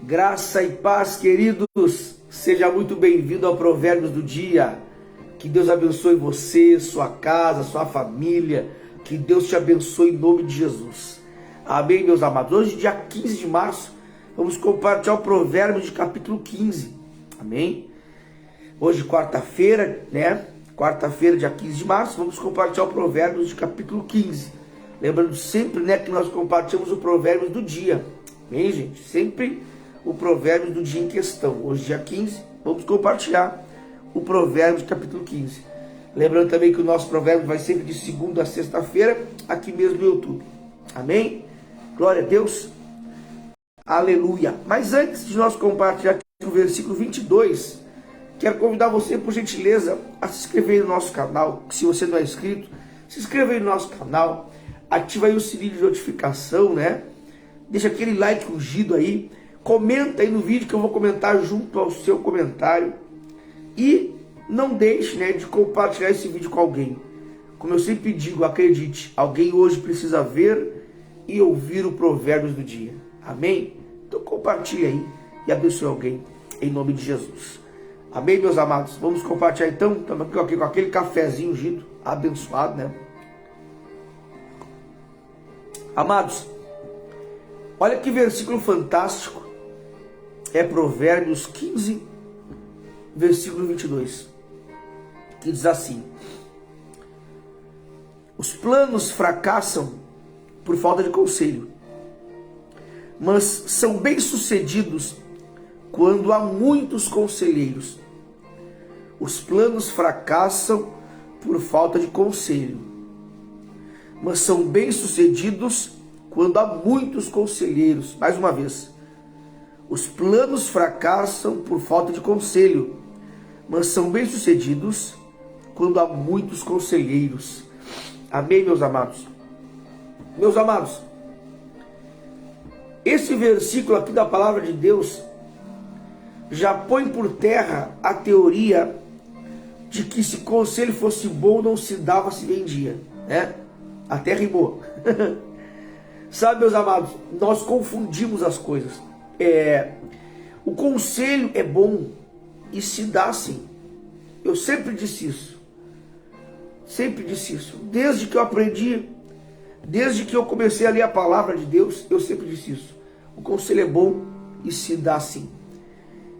Graça e paz, queridos. Seja muito bem-vindo ao Provérbios do Dia. Que Deus abençoe você, sua casa, sua família. Que Deus te abençoe em nome de Jesus. Amém, meus amados. Hoje, dia 15 de março, vamos compartilhar o Provérbios de capítulo 15. Amém? Hoje, quarta-feira, né? Quarta-feira, dia 15 de março, vamos compartilhar o Provérbios de capítulo 15. Lembrando sempre, né, que nós compartilhamos o Provérbios do dia. Amém, gente? Sempre o provérbio do dia em questão. Hoje, dia 15, vamos compartilhar o provérbio de capítulo 15. Lembrando também que o nosso provérbio vai sempre de segunda a sexta-feira, aqui mesmo no YouTube. Amém? Glória a Deus. Aleluia. Mas antes de nós compartilhar aqui o versículo 22, quero convidar você, por gentileza, a se inscrever no nosso canal. Se você não é inscrito, se inscreva aí no nosso canal. Ativa aí o sininho de notificação, né? Deixa aquele like ungido aí. Comenta aí no vídeo que eu vou comentar junto ao seu comentário. E não deixe, né, de compartilhar esse vídeo com alguém. Como eu sempre digo, acredite, alguém hoje precisa ver e ouvir o Provérbios do dia. Amém? Então compartilhe aí e abençoe alguém em nome de Jesus. Amém, meus amados? Vamos compartilhar então. Estamos aqui com aquele cafezinho ungido, abençoado, né? Amados, olha que versículo fantástico. É Provérbios 15, versículo 22, que diz assim: os planos fracassam por falta de conselho, mas são bem-sucedidos quando há muitos conselheiros. Os planos fracassam por falta de conselho, mas são bem-sucedidos quando há muitos conselheiros. Mais uma vez. Os planos fracassam por falta de conselho, mas são bem-sucedidos quando há muitos conselheiros. Amém, meus amados? Meus amados, esse versículo aqui da palavra de Deus já põe por terra a teoria de que se conselho fosse bom, não se dava, se vendia, né? Até rimou. Sabe, meus amados, nós confundimos as coisas. O conselho é bom e se dá sim. Eu sempre disse isso. Sempre disse isso. Desde que eu aprendi, desde que eu comecei a ler a palavra de Deus, eu sempre disse isso. O conselho é bom e se dá sim.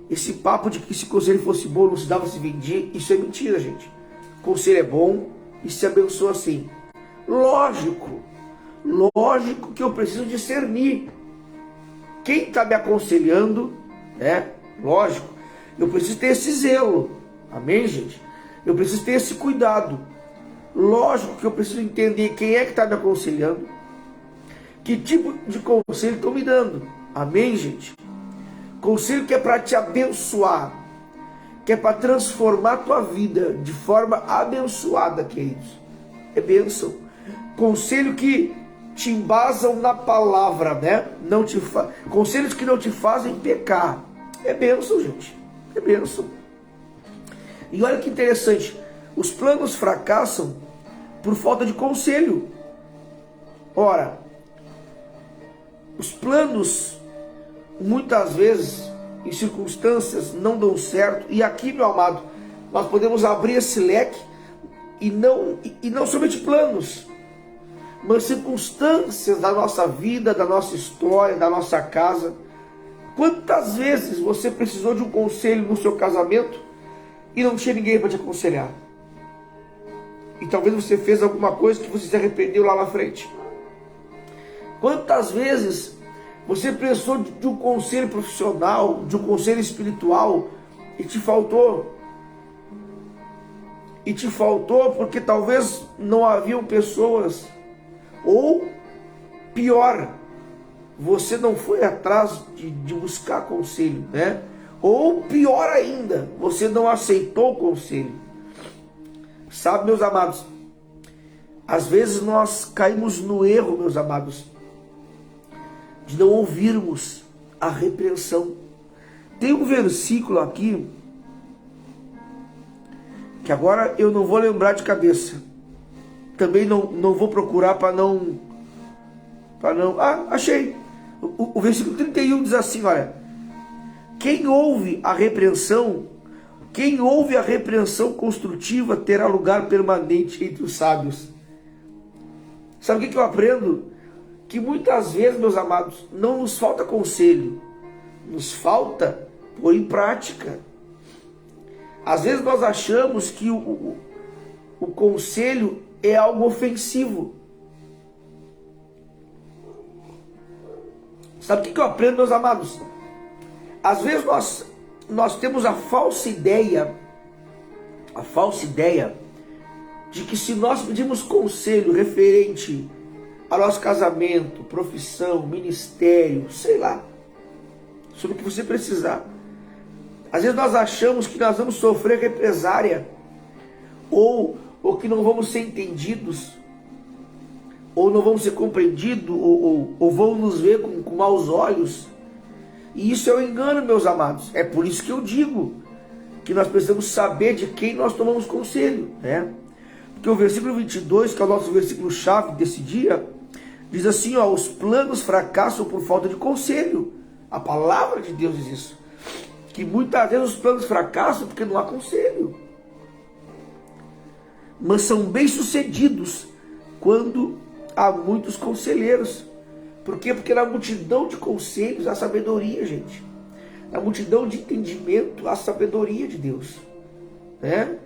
Esse papo de que se o conselho fosse bom, não se dava, se vendia, isso é mentira, gente. O conselho é bom e se abençoa sim. Lógico que eu preciso discernir quem está me aconselhando, né? Lógico, eu preciso ter esse zelo, amém, gente? Eu preciso ter esse cuidado. Lógico que eu preciso entender quem é que está me aconselhando, que tipo de conselho estou me dando, amém, gente? Conselho que é para te abençoar, que é para transformar a tua vida de forma abençoada, queridos. É bênção. Conselho que te embasam na palavra, né? Conselhos que não te fazem pecar. É bênção, gente. É bênção. E olha que interessante. Os planos fracassam por falta de conselho. Ora, os planos, muitas vezes, em circunstâncias, não dão certo. E aqui, meu amado, nós podemos abrir esse leque e não somente planos, mas circunstâncias da nossa vida, da nossa história, da nossa casa. Quantas vezes você precisou de um conselho no seu casamento e não tinha ninguém para te aconselhar? E talvez você fez alguma coisa que você se arrependeu lá na frente. Quantas vezes você precisou de um conselho profissional, de um conselho espiritual e te faltou? E te faltou porque talvez não haviam pessoas. Ou pior, você não foi atrás de buscar conselho, né? Ou pior ainda, você não aceitou o conselho. Sabe, meus amados, às vezes nós caímos no erro, meus amados, de não ouvirmos a repreensão. Tem um versículo aqui, que agora eu não vou lembrar de cabeça. Também não vou procurar para não... achei. O versículo 31 diz assim, olha: Quem ouve a repreensão construtiva terá lugar permanente entre os sábios. Sabe o que eu aprendo? Que muitas vezes, meus amados, não nos falta conselho, nos falta pôr em prática. Às vezes nós achamos que o conselho é algo ofensivo. Sabe o que eu aprendo, meus amados? Às vezes nós temos a falsa ideia de que se nós pedimos conselho referente ao nosso casamento, profissão, ministério, sei lá, sobre o que você precisar, às vezes nós achamos que nós vamos sofrer represária, ou que não vamos ser entendidos, ou não vamos ser compreendidos, ou vão nos ver com maus olhos. E isso é um engano, meus amados. É por isso que eu digo que nós precisamos saber de quem nós tomamos conselho, né? Porque o versículo 22, que é o nosso versículo chave desse dia, diz assim, ó: os planos fracassam por falta de conselho. A palavra de Deus diz isso, que muitas vezes os planos fracassam porque não há conselho. Mas são bem-sucedidos quando há muitos conselheiros. Por quê? Porque na multidão de conselhos há sabedoria, gente. Na multidão de entendimento há sabedoria de Deus, né?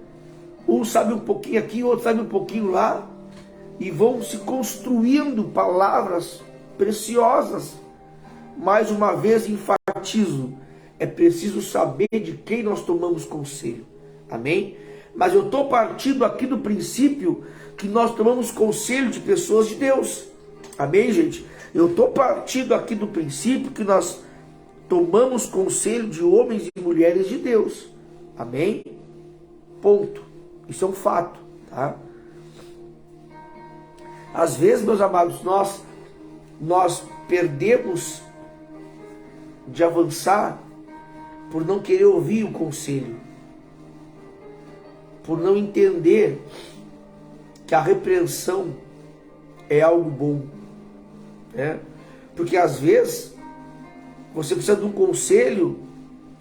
Um sabe um pouquinho aqui, outro sabe um pouquinho lá, e vão se construindo palavras preciosas. Mais uma vez enfatizo, é preciso saber de quem nós tomamos conselho. Amém? Mas eu estou partindo aqui do princípio que nós tomamos conselho de pessoas de Deus. Amém, gente? Eu estou partindo aqui do princípio que nós tomamos conselho de homens e mulheres de Deus. Amém? Ponto. Isso é um fato, tá? Às vezes, meus amados, nós perdemos de avançar por não querer ouvir o conselho, por não entender que a repreensão é algo bom, né? Porque às vezes você precisa de um conselho,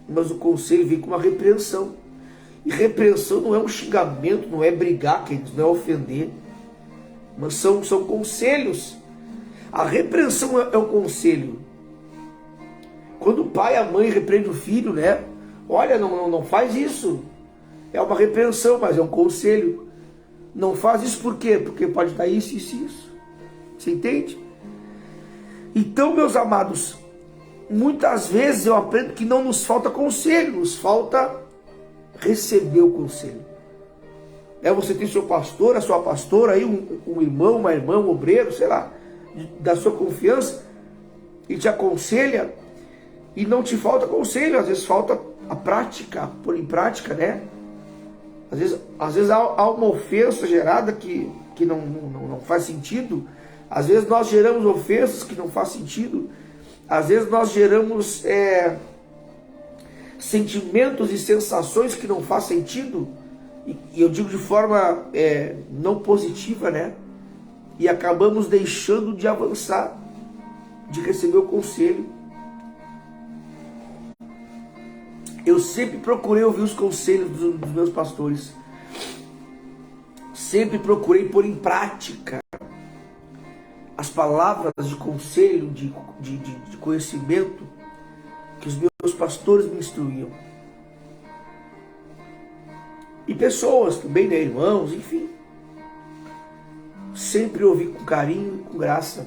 mas o conselho vem com uma repreensão. E repreensão não é um xingamento, não é brigar, queridos, não é ofender, mas são conselhos. A repreensão é o conselho. Quando o pai e a mãe repreendem o filho, né? Olha, não faz isso. É uma repreensão, mas é um conselho. Não faz isso por quê? Porque pode dar isso, isso e isso. Você entende? Então, meus amados, muitas vezes eu aprendo que não nos falta conselho, nos falta receber o conselho. Você tem seu pastor, a sua pastora, aí, um irmão, uma irmã, um obreiro, sei lá, da sua confiança, e te aconselha, e não te falta conselho, às vezes falta a prática, pôr em prática, né? Às vezes há uma ofensa gerada que não faz sentido. Às vezes nós geramos ofensas que não faz sentido. Às vezes nós geramos sentimentos e sensações que não faz sentido. E eu digo de forma não positiva, né? E acabamos deixando de avançar, de receber o conselho. Eu sempre procurei ouvir os conselhos dos meus pastores. Sempre procurei pôr em prática as palavras de conselho, de conhecimento que os meus pastores me instruíam. E pessoas também, né, irmãos, enfim. Sempre ouvi com carinho e com graça.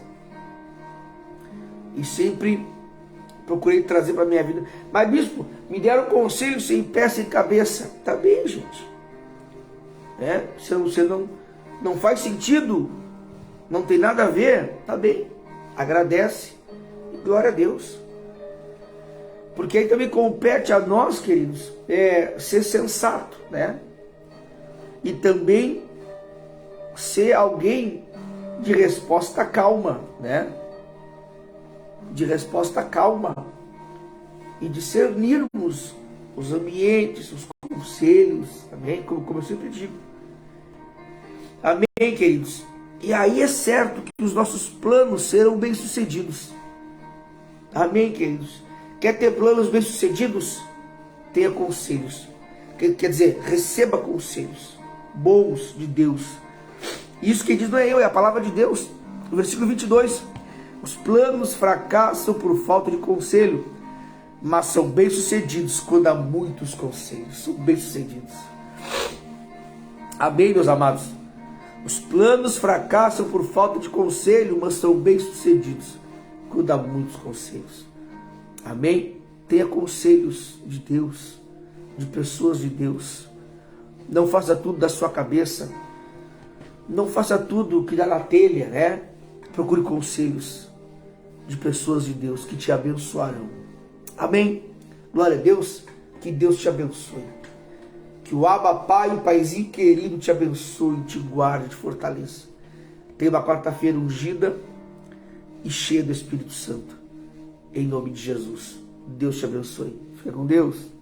E sempre procurei trazer para a minha vida. Mas, bispo, me deram conselho sem pé, sem cabeça. Tá bem, gente. Se você não faz sentido, não tem nada a ver, tá bem. Agradece e glória a Deus. Porque aí também compete a nós, queridos, ser sensato, né? E também ser alguém de resposta calma, né? De resposta calma. E discernirmos os ambientes, os conselhos, amém? Como eu sempre digo. Amém, queridos? E aí é certo que os nossos planos serão bem-sucedidos. Amém, queridos? Quer ter planos bem-sucedidos? Tenha conselhos. Quer dizer, receba conselhos bons de Deus. Isso quem diz não é eu, é a palavra de Deus. No versículo 22, os planos fracassam por falta de conselho, mas são bem-sucedidos quando há muitos conselhos. São bem-sucedidos. Amém, meus amados? Os planos fracassam por falta de conselho, mas são bem-sucedidos quando há muitos conselhos. Amém? Tenha conselhos de Deus, de pessoas de Deus. Não faça tudo da sua cabeça. Não faça tudo que dá na telha, né? Procure conselhos de pessoas de Deus que te abençoarão. Amém? Glória a Deus. Que Deus te abençoe. Que o Abba Pai, o Paizinho querido, te abençoe, te guarde, te fortaleça. Tenha uma quarta-feira ungida e cheia do Espírito Santo. Em nome de Jesus. Deus te abençoe. Fica com Deus.